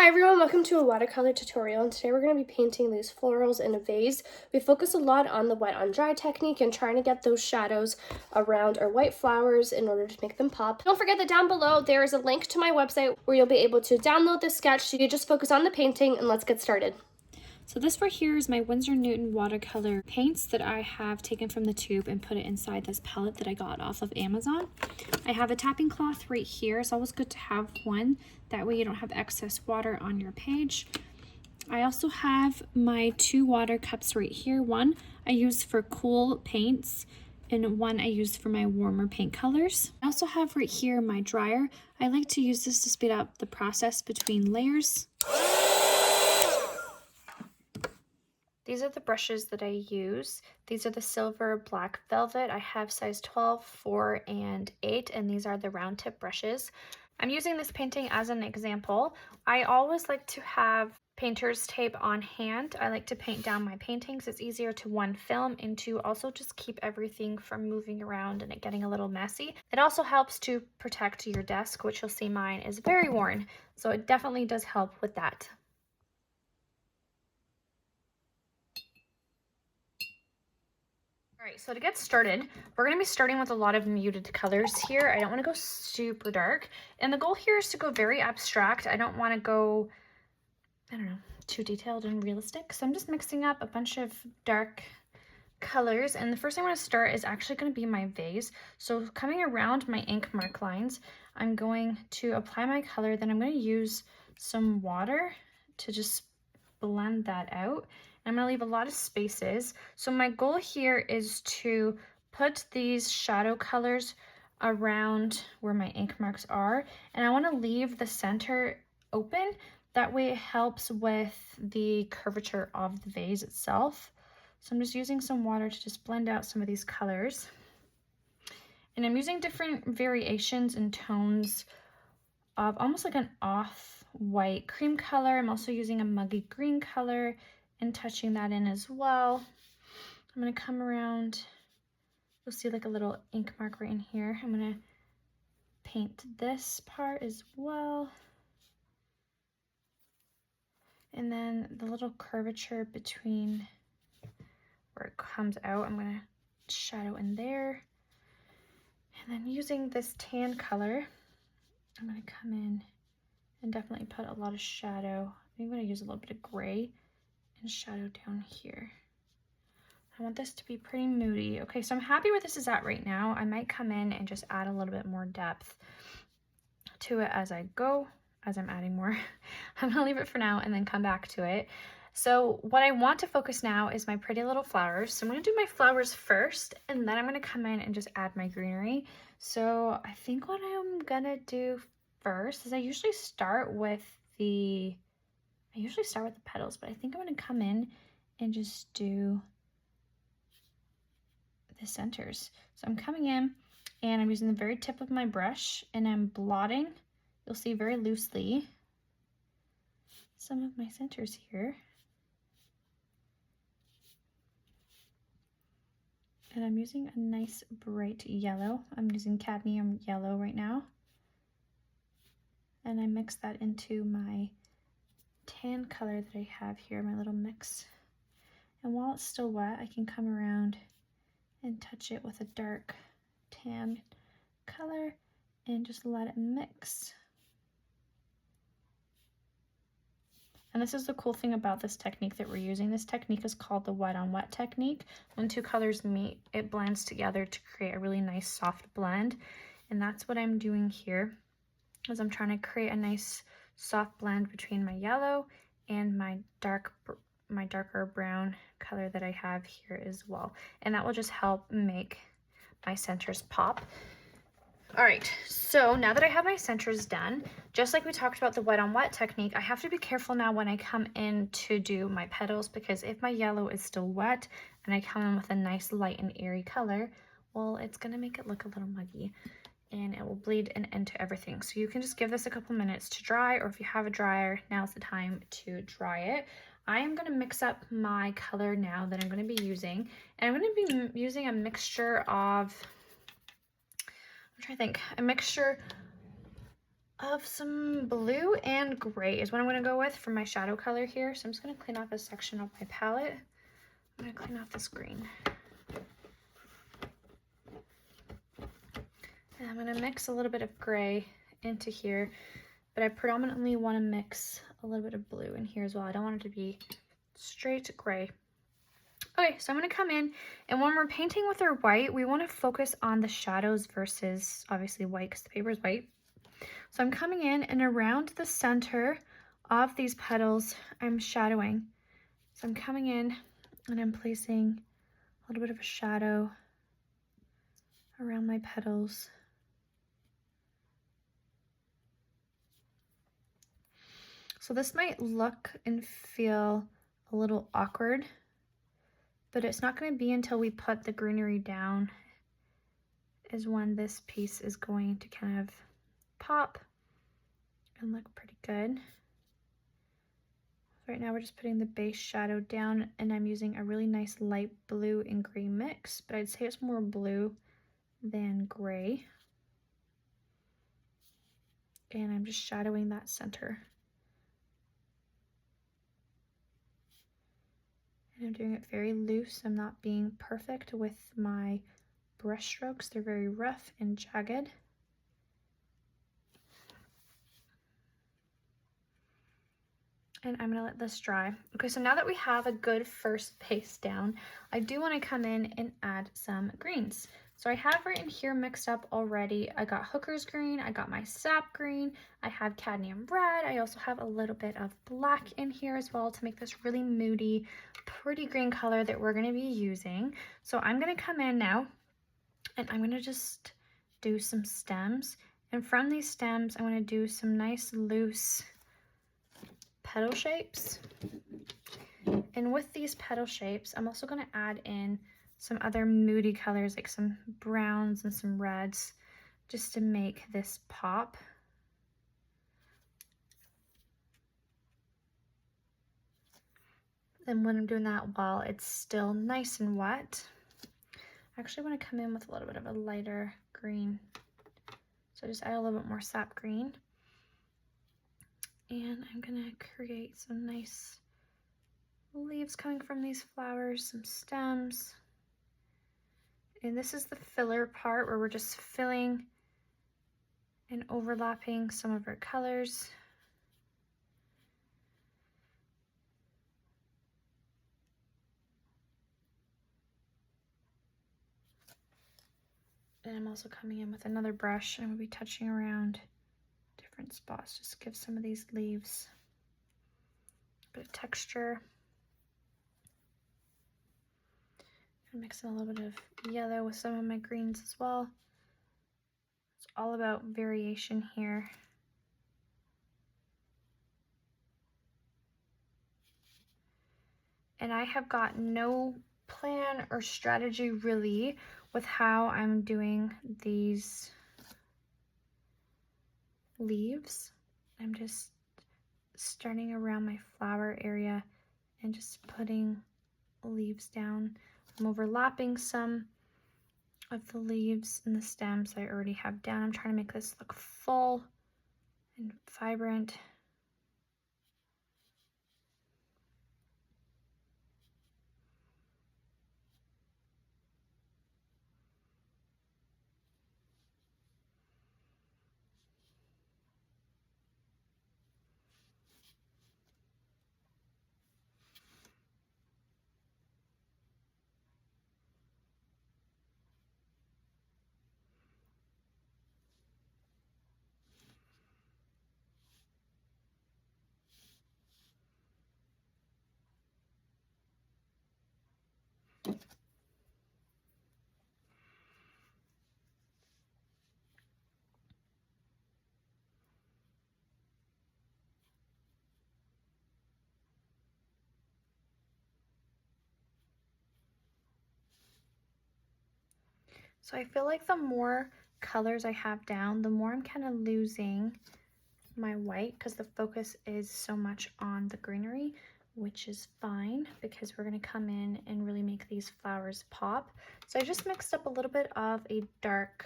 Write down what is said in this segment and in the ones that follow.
Hi everyone, welcome to a watercolor tutorial, and today we're going to be painting these florals in a vase. We focus a lot on the wet on dry technique and trying to get those shadows around our white flowers in order to make them pop. Don't forget that down below there is a link to my website where you'll be able to download this sketch so you just focus on the painting, and let's get started. So this right here is my Winsor Newton watercolor paints that I have taken from the tube and put it inside this palette that I got off of Amazon. I have a tapping cloth right here. It's always good to have one. That way you don't have excess water on your page. I also have my two water cups right here. One I use for cool paints and one I use for my warmer paint colors. I also have right here my dryer. I like to use this to speed up the process between layers. These are the brushes that I use. These are the silver black velvet. I have size 12, 4, and 8, and these are the round tip brushes. I'm using this painting as an example. I always like to have painter's tape on hand. I like to paint down my paintings. It's easier to one, film, and to also just keep everything from moving around and it getting a little messy. It also helps to protect your desk, which you'll see mine is very worn, so it definitely does help with that. All right, so to get started, we're going to be starting with a lot of muted colors here. I don't want to go super dark. And the goal here is to go very abstract. I don't want to go, I don't know, too detailed and realistic. So I'm just mixing up a bunch of dark colors. And the first thing I want to start is actually going to be my vase. So coming around my ink mark lines, I'm going to apply my color. Then I'm going to use some water to just blend that out. I'm going to leave a lot of spaces. So my goal here is to put these shadow colors around where my ink marks are, and I want to leave the center open. That way it helps with the curvature of the vase itself. So I'm just using some water to just blend out some of these colors. And I'm using different variations and tones of almost like an off-white cream color. I'm also using a muggy green color and touching that in as well. I'm going to come around. You'll see like a little ink mark right in here. I'm going to paint this part as well. And then the little curvature between where it comes out, I'm going to shadow in there. And then using this tan color, I'm going to come in and definitely put a lot of shadow. I'm going to use a little bit of gray and shadow down here. I want this to be pretty moody. Okay, so I'm happy where this is at right now. I might come in and just add a little bit more depth to it as I go, as I'm adding more. I'm gonna leave it for now and then come back to it. So what I want to focus now is my pretty little flowers. So I'm gonna do my flowers first, and then I'm gonna come in and just add my greenery. So I think what I'm gonna do first is I usually start with the petals, but I think I'm gonna come in and just do the centers. So I'm coming in and I'm using the very tip of my brush and I'm blotting, you'll see very loosely, some of my centers here. And I'm using a nice bright yellow. I'm using cadmium yellow right now. And I mix that into my tan color that I have here, my little mix. And while it's still wet, I can come around and touch it with a dark tan color and just let it mix. And this is the cool thing about this technique that we're using. This technique is called the wet on wet technique. When two colors meet, it blends together to create a really nice soft blend. And that's what I'm doing here, is I'm trying to create a nice soft blend between my yellow and my darker brown color that I have here as well. And that will just help make my centers pop. All right, so now that I have my centers done, just like we talked about the wet on wet technique, I have to be careful now when I come in to do my petals, because if my yellow is still wet and I come in with a nice light and airy color, well, it's gonna make it look a little muggy and it will bleed into everything. So you can just give this a couple minutes to dry, or if you have a dryer, now's the time to dry it. I am going to mix up my color now that I'm going to be using, and I'm going to be using a mixture of, I'm trying to think, a mixture of some blue and gray is what I'm going to go with for my shadow color here. So I'm just going to clean off a section of my palette. I'm going to clean off this green. And I'm going to mix a little bit of gray into here, but I predominantly want to mix a little bit of blue in here as well. I don't want it to be straight gray. Okay, so I'm going to come in, and when we're painting with our white, we want to focus on the shadows versus obviously white because the paper is white. So I'm coming in, and around the center of these petals, I'm shadowing. So I'm coming in and I'm placing a little bit of a shadow around my petals. So this might look and feel a little awkward, but it's not going to be until we put the greenery down is when this piece is going to kind of pop and look pretty good. Right now we're just putting the base shadow down, and I'm using a really nice light blue and gray mix, but I'd say it's more blue than gray. And I'm just shadowing that center. And I'm doing it very loose. I'm not being perfect with my brush strokes. They're very rough and jagged. And I'm gonna let this dry. Okay, so now that we have a good first base down, I do wanna come in and add some greens. So I have right in here mixed up already. I got hooker's green, I got my sap green, I have cadmium red, I also have a little bit of black in here as well to make this really moody, pretty green color that we're gonna be using. So I'm gonna come in now and I'm gonna just do some stems. And from these stems, I'm gonna do some nice loose petal shapes. And with these petal shapes, I'm also going to add in some other moody colors like some browns and some reds just to make this pop. And when I'm doing that while it's still nice and wet, I actually want to come in with a little bit of a lighter green. So just add a little bit more sap green. And I'm gonna create some nice leaves coming from these flowers, some stems. And this is the filler part where we're just filling and overlapping some of our colors. And I'm also coming in with another brush and I'm gonna be touching around different spots, just to give some of these leaves a bit of texture. And mix in a little bit of yellow with some of my greens as well. It's all about variation here. And I have got no plan or strategy really with how I'm doing these leaves. I'm just starting around my flower area and just putting leaves down. I'm overlapping some of the leaves and the stems I already have down. I'm trying to make this look full and vibrant. So I feel like the more colors I have down, the more I'm kind of losing my white because the focus is so much on the greenery, which is fine because we're going to come in and really make these flowers pop. So I just mixed up a little bit of a dark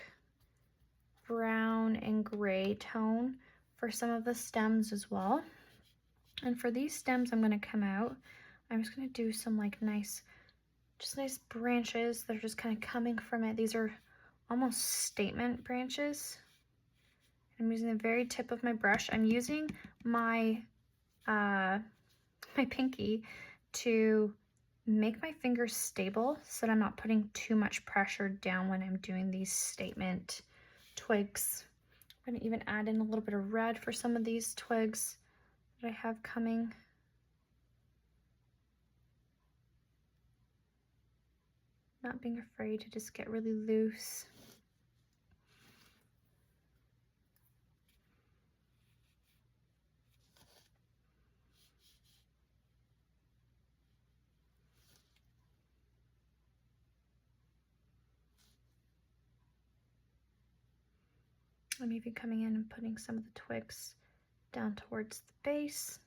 brown and gray tone for some of the stems as well. And for these stems, I'm going to come out. I'm just going to do some like nice branches that are just kind of coming from it. These are almost statement branches. I'm using the very tip of my brush. I'm using my my pinky to make my fingers stable so that I'm not putting too much pressure down when I'm doing these statement twigs. I'm going to even add in a little bit of red for some of these twigs that I have coming. Not being afraid to just get really loose. I'm even coming in and putting some of the twigs down towards the base.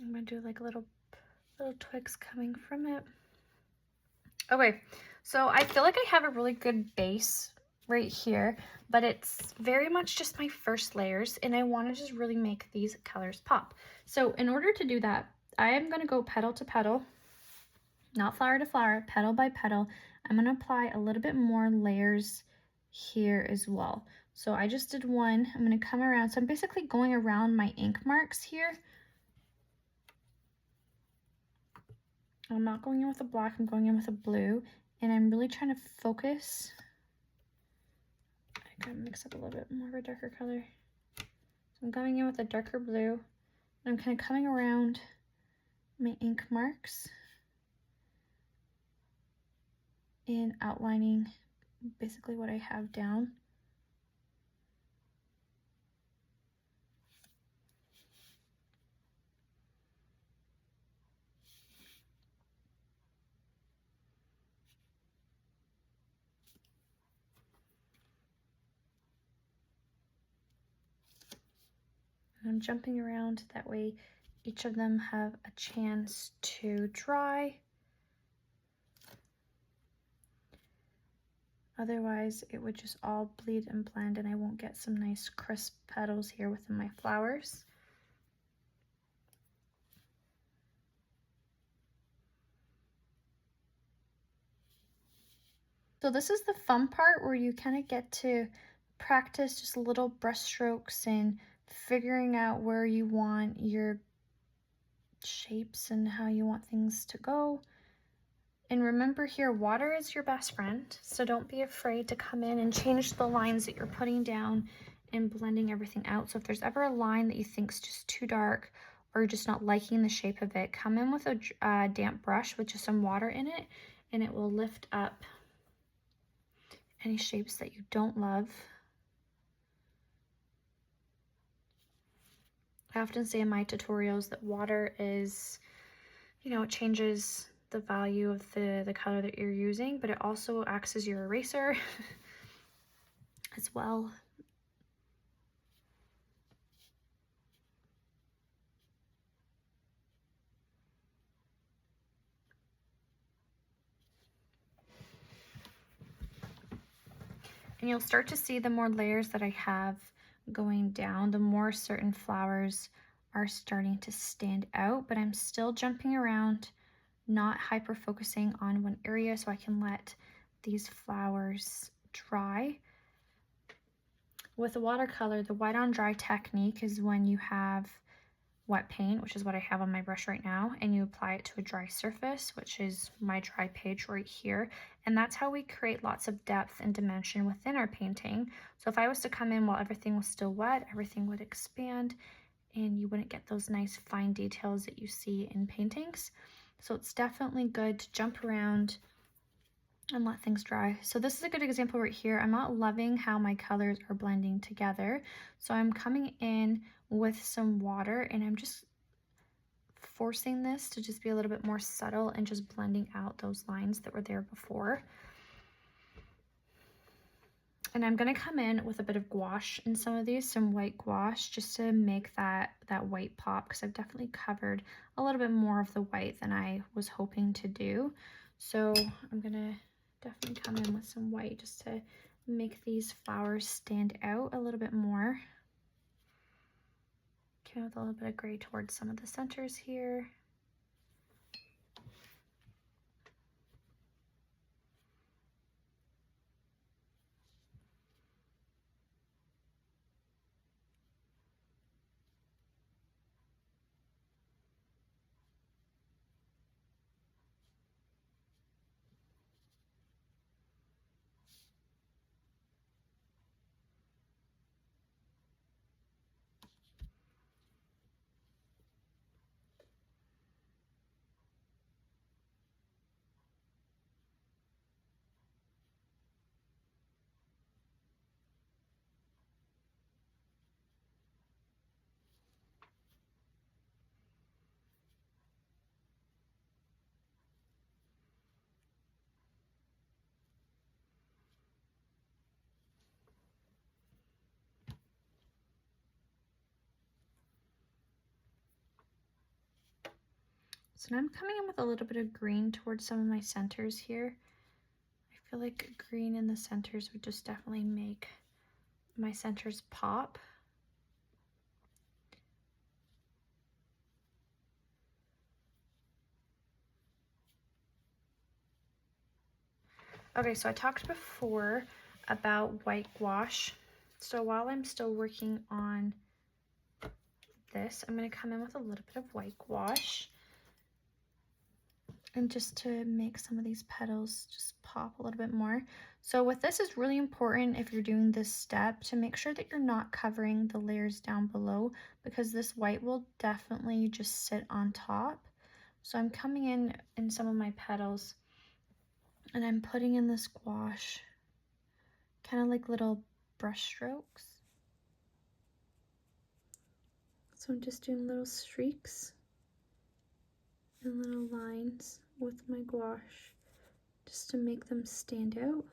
I'm going to do like little twigs coming from it. Okay, so I feel like I have a really good base right here, but it's very much just my first layers, and I want to just really make these colors pop. So in order to do that, I am going to go petal to petal, not flower to flower, petal by petal. I'm going to apply a little bit more layers here as well. So I just did one. I'm going to come around. So I'm basically going around my ink marks here. I'm not going in with a black, I'm going in with a blue, and I'm really trying to focus. I gotta mix up a little bit more of a darker color. So I'm going in with a darker blue, and I'm kind of coming around my ink marks and outlining basically what I have down. And I'm jumping around, that way each of them have a chance to dry. Otherwise, it would just all bleed and blend, and I won't get some nice crisp petals here within my flowers. So this is the fun part where you kind of get to practice just little brush strokes and figuring out where you want your shapes and how you want things to go. And remember here, water is your best friend, so don't be afraid to come in and change the lines that you're putting down and blending everything out. So if there's ever a line that you think is just too dark or you're just not liking the shape of it, come in with a damp brush with just some water in it, and it will lift up any shapes that you don't love. I often say in my tutorials that water is, you know, it changes the value of the color that you're using, but it also acts as your eraser as well. And you'll start to see the more layers that I have going down, the more certain flowers are starting to stand out, but I'm still jumping around, not hyper focusing on one area, so I can let these flowers dry. With the watercolor, the wet on dry technique is when you have wet paint, which is what I have on my brush right now, and you apply it to a dry surface, which is my dry page right here. And that's how we create lots of depth and dimension within our painting. So if I was to come in while everything was still wet, everything would expand and you wouldn't get those nice fine details that you see in paintings. So it's definitely good to jump around and let things dry. So this is a good example right here. I'm not loving how my colors are blending together. So I'm coming in with some water and I'm just forcing this to just be a little bit more subtle and just blending out those lines that were there before. And I'm going to come in with a bit of gouache in some of these, some white gouache, just to make that white pop, because I've definitely covered a little bit more of the white than I was hoping to do. So I'm going to definitely come in with some white just to make these flowers stand out a little bit more. Come in with a little bit of gray towards some of the centers here. So now I'm coming in with a little bit of green towards some of my centers here. I feel like green in the centers would just definitely make my centers pop. Okay, so I talked before about white gouache. So while I'm still working on this, I'm going to come in with a little bit of white gouache. And just to make some of these petals just pop a little bit more. So with this, is really important if you're doing this step to make sure that you're not covering the layers down below, because this white will definitely just sit on top. So I'm coming in some of my petals and I'm putting in this gouache, kind of like little brush strokes. So I'm just doing little streaks and little lines with my gouache just to make them stand out.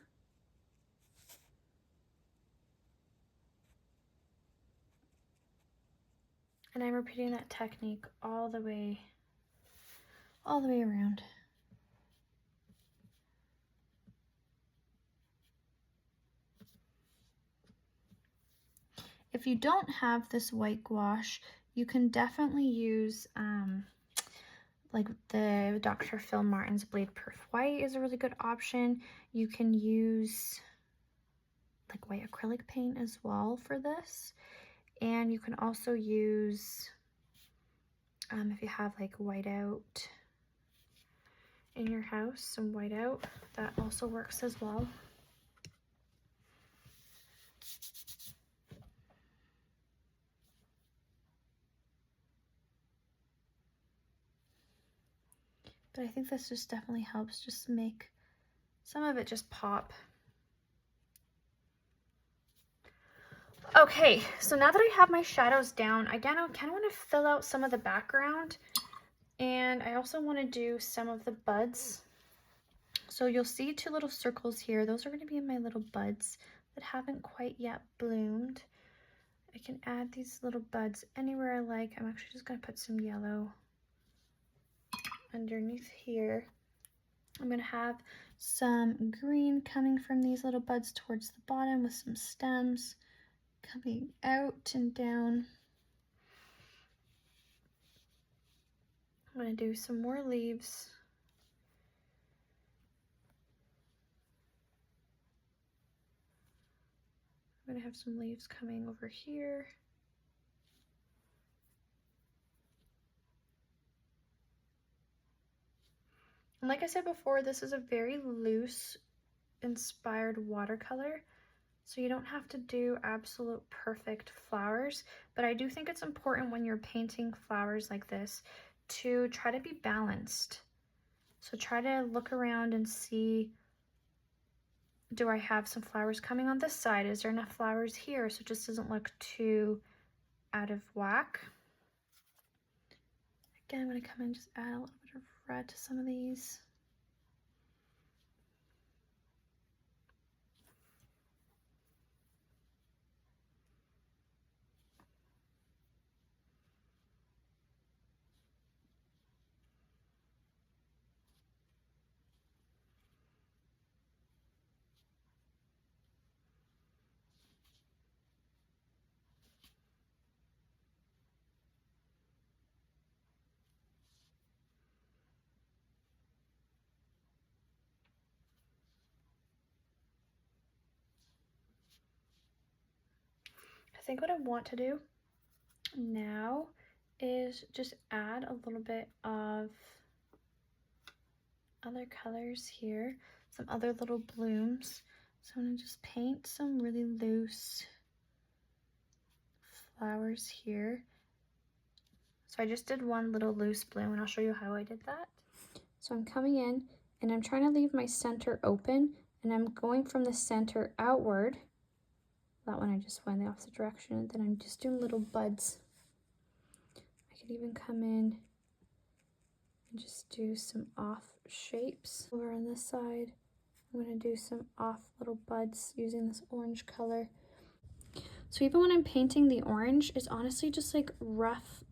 And I'm repeating that technique all the way around. If you don't have this white gouache, you can definitely use like the Dr. Phil Martin's Blade Proof White is a really good option. You can use like white acrylic paint as well for this. And you can also use, if you have like whiteout in your house, some whiteout, that also works as well. But I think this just definitely helps just make some of it just pop. Okay, so now that I have my shadows down, again, I kind of want to fill out some of the background, and I also want to do some of the buds. So you'll see two little circles here. Those are going to be my little buds that haven't quite yet bloomed. I can add these little buds anywhere I like. I'm actually just going to put some yellow underneath here. I'm going to have some green coming from these little buds towards the bottom with some stems coming out and down. I'm going to do some more leaves. I'm going to have some leaves coming over here. And like I said before, this is a very loose, inspired watercolor, so you don't have to do absolute perfect flowers, but I do think it's important when you're painting flowers like this to try to be balanced. So try to look around and see, do I have some flowers coming on this side? Is there enough flowers here so it just doesn't look too out of whack? Again, I'm going to come in and just add a little bit of red to some of these. think what I want to do now is just add a little bit of other colors here, some other little blooms. So I'm gonna just paint some really loose flowers here. So I just did one little loose bloom, and I'll show you how I did that. So I'm coming in and I'm trying to leave my center open, and I'm going from the center outward. That one I just went the opposite direction, and then I'm just doing little buds. I could even come in and just do some off shapes. Over on this side, I'm gonna do some off little buds using this orange color. So even when I'm painting, the orange is honestly just like rough,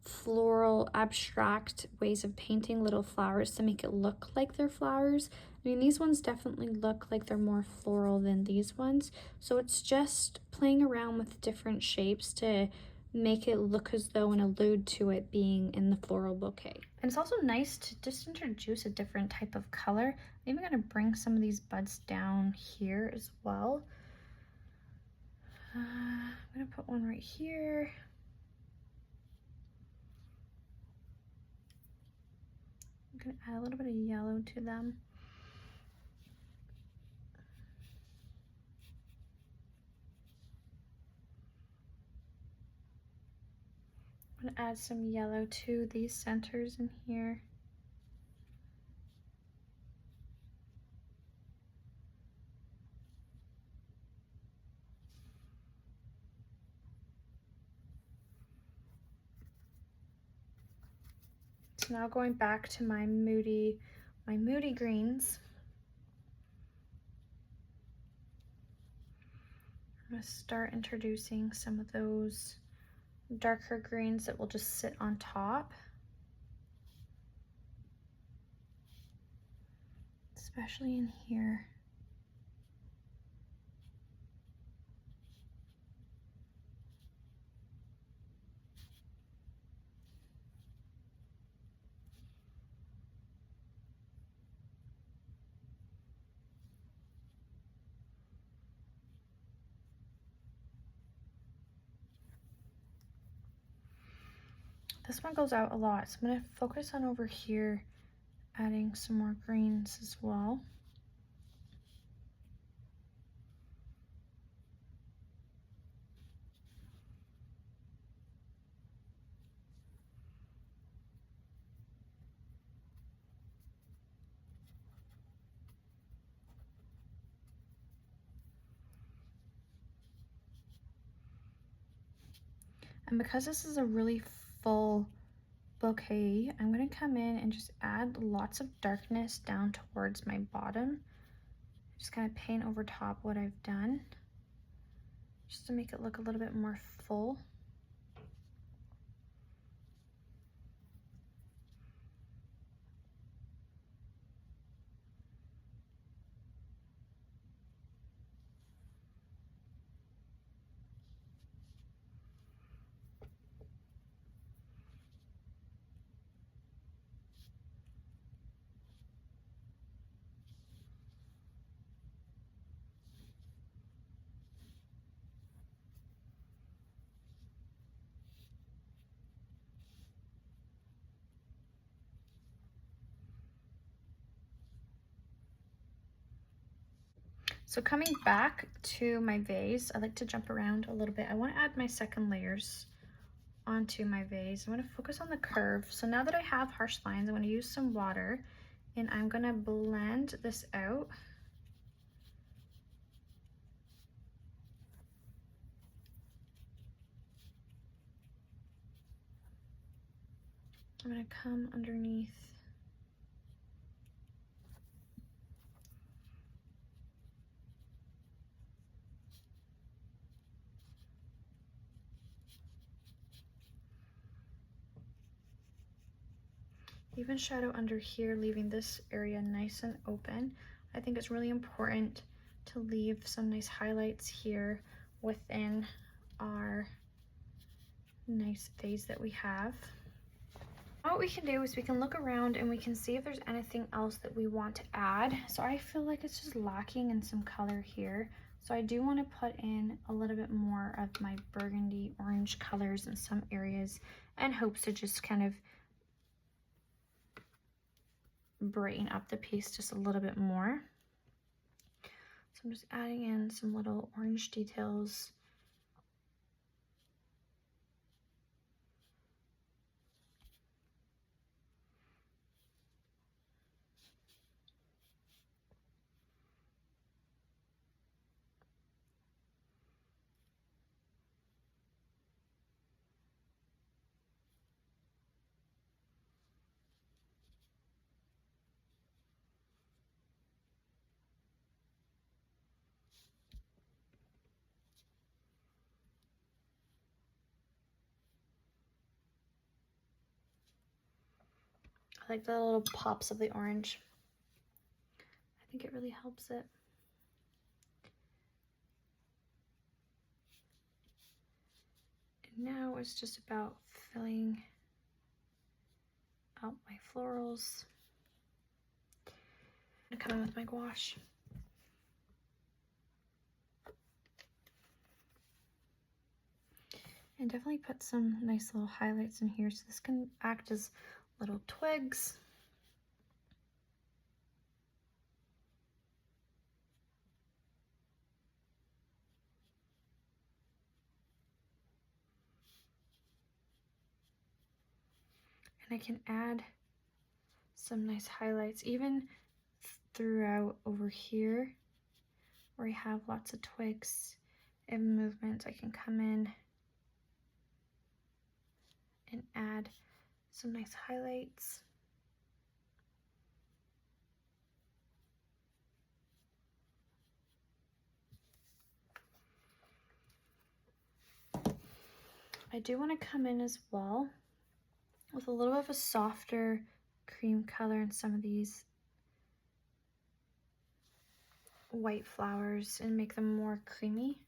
floral, abstract ways of painting little flowers to make it look like they're flowers. I mean, these ones definitely look like they're more floral than these ones. So it's just playing around with different shapes to make it look as though and allude to it being in the floral bouquet. And it's also nice to just introduce a different type of color. I'm even gonna bring some of these buds down here as well. I'm gonna put one right here. I'm gonna add a little bit of yellow to them. I'm gonna add some yellow to these centers in here. So now going back to my moody greens. I'm gonna start introducing some of those darker greens that will just sit on top. Especially in here. This one goes out a lot, so I'm gonna focus on over here, adding some more greens as well. And because this is a really full bouquet, I'm gonna come in and just add lots of darkness down towards my bottom. Just kind of paint over top what I've done, just to make it look a little bit more full. So coming back to my vase, I like to jump around a little bit. I want to add my second layers onto my vase. I'm going to focus on the curve. So now that I have harsh lines, I'm going to use some water and I'm going to blend this out. I'm going to come underneath. Even shadow under here, leaving this area nice and open. I think it's really important to leave some nice highlights here within our nice vase that we have. Now what we can do is we can look around and we can see if there's anything else that we want to add. So I feel like it's just lacking in some color here. So I do want to put in a little bit more of my burgundy orange colors in some areas in hopes to just kind of brighten up the piece just a little bit more. So I'm just adding in some little orange details. I like the little pops of the orange. I think it really helps it. And now it's just about filling out my florals. I'm gonna come in with my gouache. And definitely put some nice little highlights in here so this can act as little twigs. And I can add some nice highlights even throughout over here where I have lots of twigs and movements. I can come in and add some nice highlights. I do want to come in as well with a little bit of a softer cream color in some of these white flowers and make them more creamy.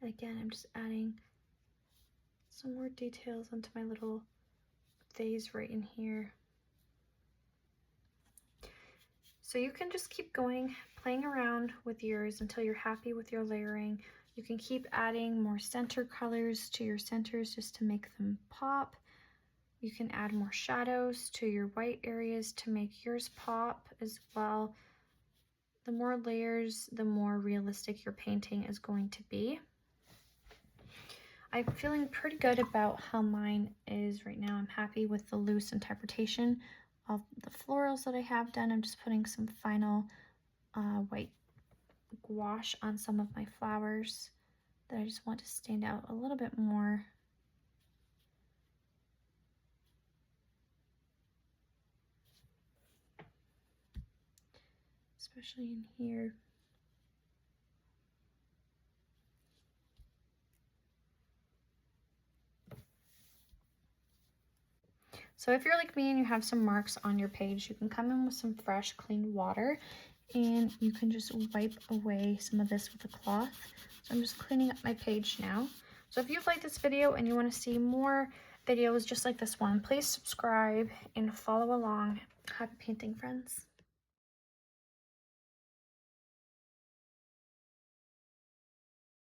And again, I'm just adding some more details onto my little vase right in here. So you can just keep going, playing around with yours until you're happy with your layering. You can keep adding more center colors to your centers just to make them pop. You can add more shadows to your white areas to make yours pop as well. The more layers, the more realistic your painting is going to be. I'm feeling pretty good about how mine is right now. I'm happy with the loose interpretation of the florals that I have done. I'm just putting some final white gouache on some of my flowers that I just want to stand out a little bit more. Especially in here. So if you're like me and you have some marks on your page, you can come in with some fresh, clean water and you can just wipe away some of this with a cloth. So I'm just cleaning up my page now. So if you've liked this video and you want to see more videos just like this one, please subscribe and follow along. Happy painting, friends.